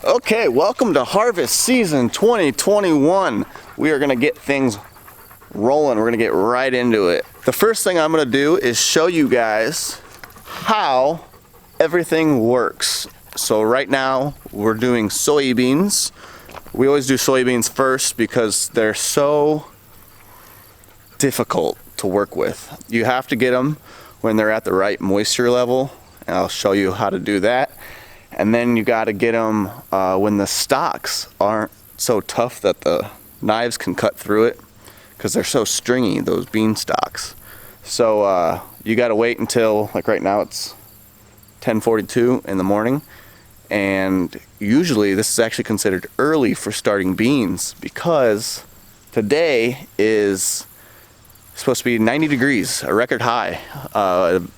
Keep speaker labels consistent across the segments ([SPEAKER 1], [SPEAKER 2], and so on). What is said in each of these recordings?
[SPEAKER 1] Okay, welcome to harvest season 2021. We are gonna get things rolling. We're gonna get right into it. The first thing I'm gonna do is show you guys how everything works. So right now we're doing soybeans. We always do soybeans first because they're so difficult to work with. You have to get them when they're at the right moisture level, and I'll show you how to do that. And then you got to get them when the stalks aren't so tough that the knives can cut through it, because they're so stringy, those bean stalks. So you got to wait until, like right now it's 10:42 in the morning, and usually this is actually considered early for starting beans because today is supposed to be 90 degrees, a record high.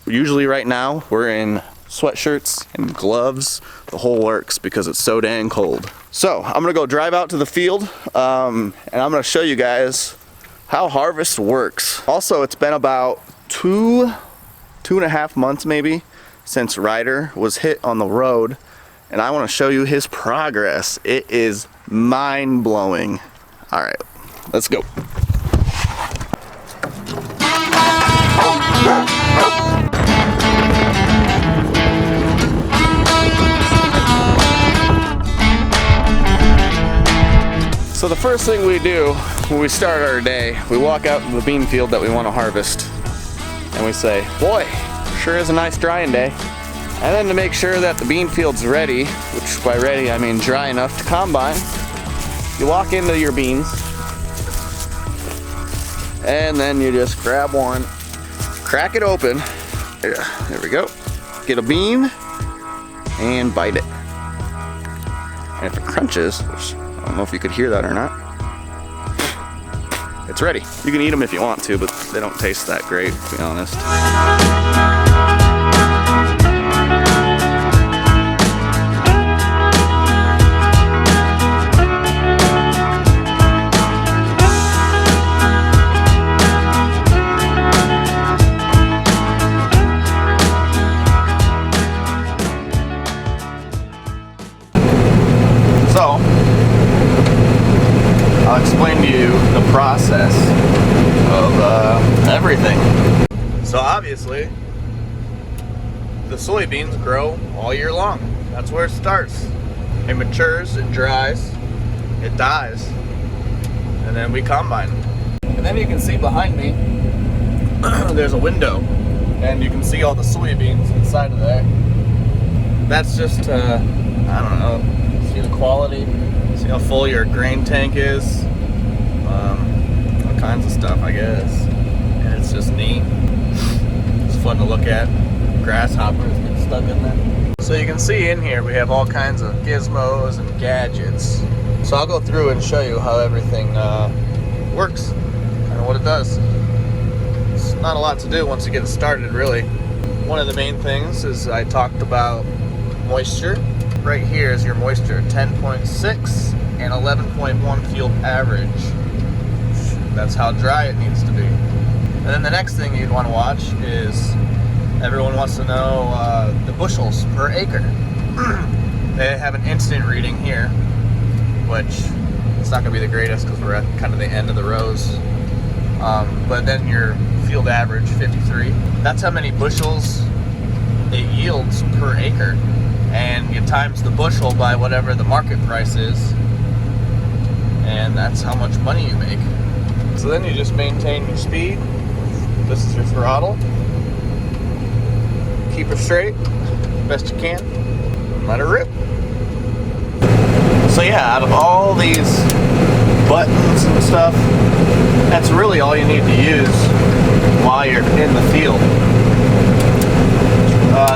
[SPEAKER 1] Usually right now we're in sweatshirts and gloves, the whole works, because it's so dang cold. So I'm gonna go drive out to the field and I'm gonna show you guys how harvest works. Also, it's been about two and a half months maybe since Ryder was hit on the road, and I want to show you his progress. It is mind-blowing. All right, let's go. So the first thing we do when we start our day, we walk out to the bean field that we want to harvest, and we say, boy, sure is a nice drying day. And then to make sure that the bean field's ready, which by ready I mean dry enough to combine, you walk into your beans, and then you just grab one, crack it open, there we go, get a bean, and bite it. And if it crunches, which I don't know if you could hear that or not, it's ready. You can eat them if you want to, but they don't taste that great, to be honest. So, I'll explain to you the process of everything. So obviously, the soybeans grow all year long. That's where it starts. It matures, it dries, it dies, and then we combine. And then you can see behind me, there's a window, and you can see all the soybeans inside of there. That's just, I don't know, see the quality, see how full your grain tank is, all kinds of stuff, I guess. And it's just neat. It's fun to look at. Grasshoppers get stuck in there. So you can see in here we have all kinds of gizmos and gadgets. So I'll go through and show you how everything works and what it does. It's not a lot to do once you get started, really. One of the main things is I talked about moisture. Right here is your moisture, 10.6 and 11.1 field average. That's how dry it needs to be. And then the next thing you'd want to watch is, everyone wants to know the bushels per acre. They have an instant reading here, which it's not going to be the greatest because we're at kind of the end of the rows. But then your field average, 53. That's how many bushels it yields per acre. And you times the bushel by whatever the market price is, and that's how much money you make. So then you just maintain your speed. This is your throttle. Keep her straight best you can, and let her rip. So yeah, out of all these buttons and stuff, that's really all you need to use while you're in the field.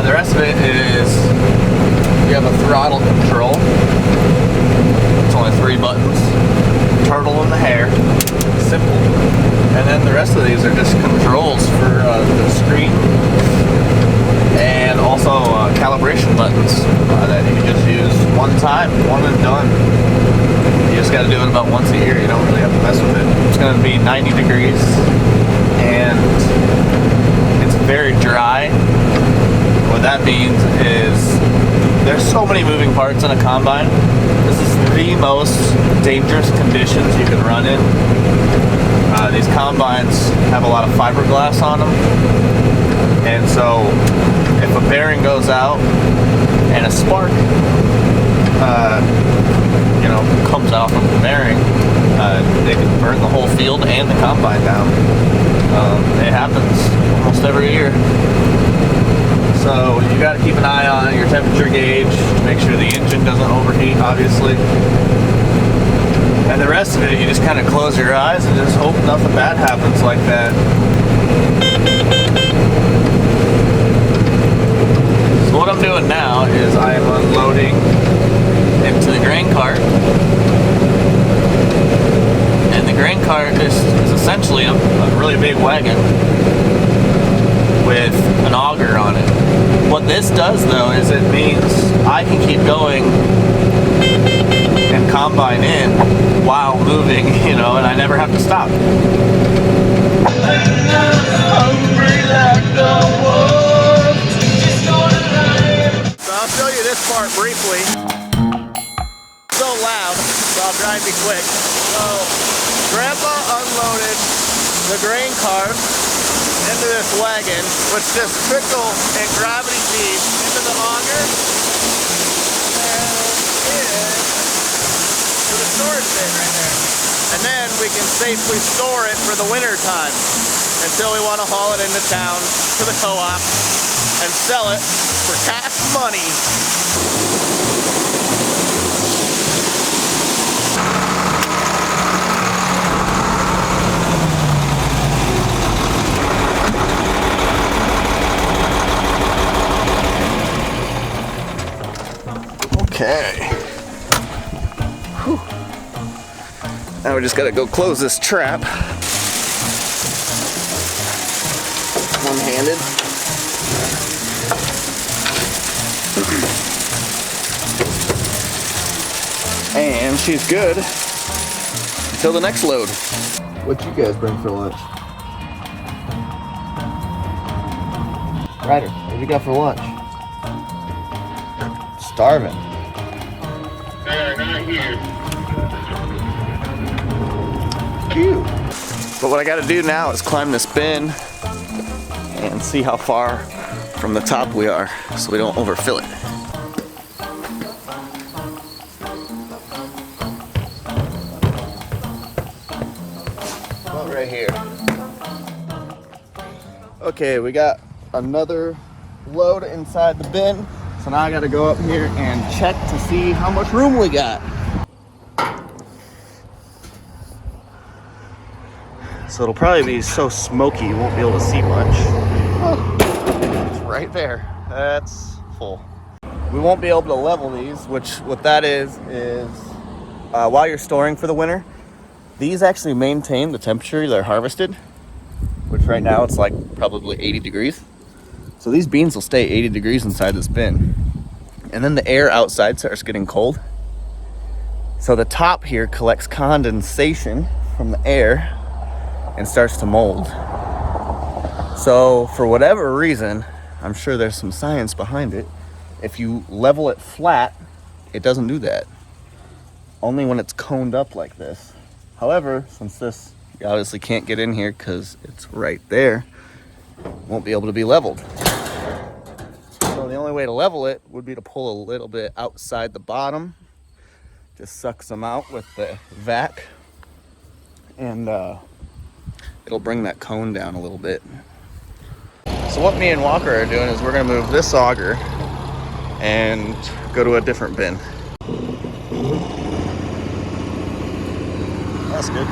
[SPEAKER 1] The rest of it is, you have a throttle control. It's only 3 buttons. Turtle in the hair. Simple. And then the rest of these are just controls for the screen. And also calibration buttons that you can just use one time, one and done. You just got to do it about once a year. You don't really have to mess with it. It's going to be 90 degrees. And it's very dry. What that means is There's so many moving parts in a combine. This is the most dangerous conditions you can run in. These combines have a lot of fiberglass on them, and so if a bearing goes out and a spark comes out from the bearing, they can burn the whole field and the combine down. It happens almost every year. So you got to keep an eye on your temperature gauge, make sure the engine doesn't overheat, obviously. And the rest of it, you just kind of close your eyes and just hope nothing bad happens like that. So what I'm doing now is I am unloading into the grain cart. And the grain cart is essentially a really big wagon with an auger on it. What this does though is it means I can keep going and combine in while moving, and I never have to stop. So I'll show you this part briefly. So loud, so I'll try and be quick. So Grandpa unloaded the grain cart into this wagon, which just trickle and gravity feed into the auger and into the storage bin right there. And then we can safely store it for the winter time until we want to haul it into town to the co-op and sell it for cash money. Okay. Whew. Now we just gotta go close this trap. One-handed. And she's good until the next load. What you guys bring for lunch? Ryder, what you got for lunch? Starving.
[SPEAKER 2] Not here.
[SPEAKER 1] Phew. But what I gotta do now is climb this bin and see how far from the top we are so we don't overfill it. About right here. Okay, we got another load inside the bin. So now I gotta go up here and check to see how much room we got. So it'll probably be so smoky you won't be able to see much. Oh, it's right there. That's full. We won't be able to level these, what that is while you're storing for the winter, these actually maintain the temperature they're harvested, which right now it's like probably 80 degrees. So these beans will stay 80 degrees inside this bin. And then the air outside starts getting cold. So the top here collects condensation from the air and starts to mold. So for whatever reason, I'm sure there's some science behind it, if you level it flat, it doesn't do that. Only when it's coned up like this. However, since this, you obviously can't get in here because it's right there, it won't be able to be leveled. So the only way to level it would be to pull a little bit outside the bottom, just suck some out with the vac, and it'll bring that cone down a little bit. So what me and Walker are doing is we're gonna move this auger and go to a different bin. That's good.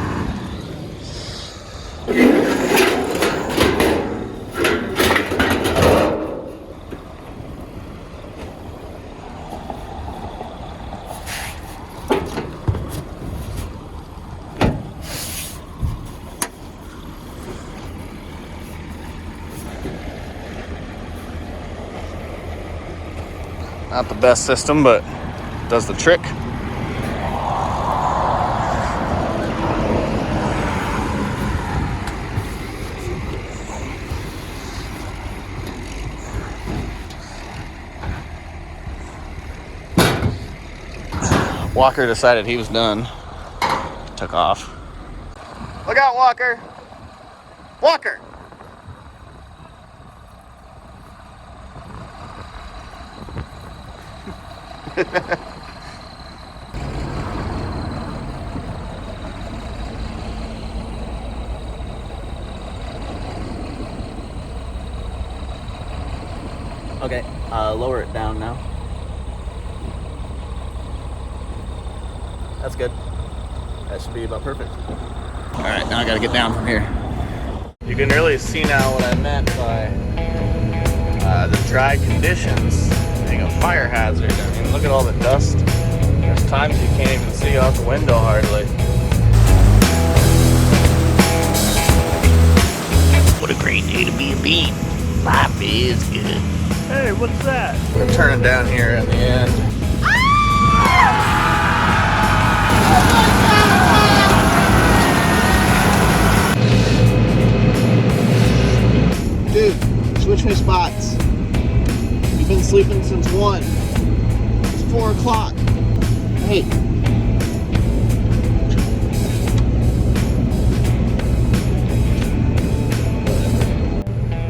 [SPEAKER 1] Not the best system, but does the trick. Walker decided he was done. Took off. Look out, Walker! Walker! Okay, lower it down now. That's good. That should be about perfect. All right, now I gotta get down from here. You can really see now what I meant by the dry conditions being a fire hazard. I mean, look at all the dust. There's times you can't even see out the window hardly.
[SPEAKER 3] What a great day to be a bean. Life is good.
[SPEAKER 4] Hey, what's that?
[SPEAKER 1] We're gonna turn it down here at the end.
[SPEAKER 5] Dude, switch me spots. You've been sleeping since 1. It's 4 o'clock. Hey.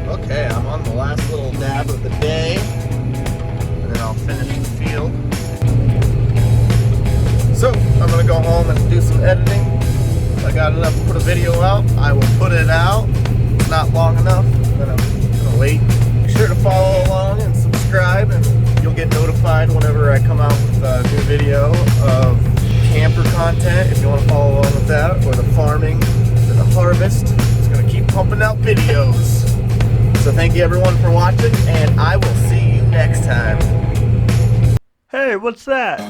[SPEAKER 1] Okay, I'm on the last little dab of the day, and then I'll finish the field. So, I'm gonna go home and do some editing. If I got enough to put a video out, I will put it out. If it's not long enough, then I'm gonna wait. Be sure to follow along and subscribe, and you'll get notified whenever I come out with a new video of camper content, if you want to follow along with that, or the farming, or the harvest. It's gonna keep pumping out videos. So thank you everyone for watching, and I will see you next time.
[SPEAKER 4] Hey, what's that?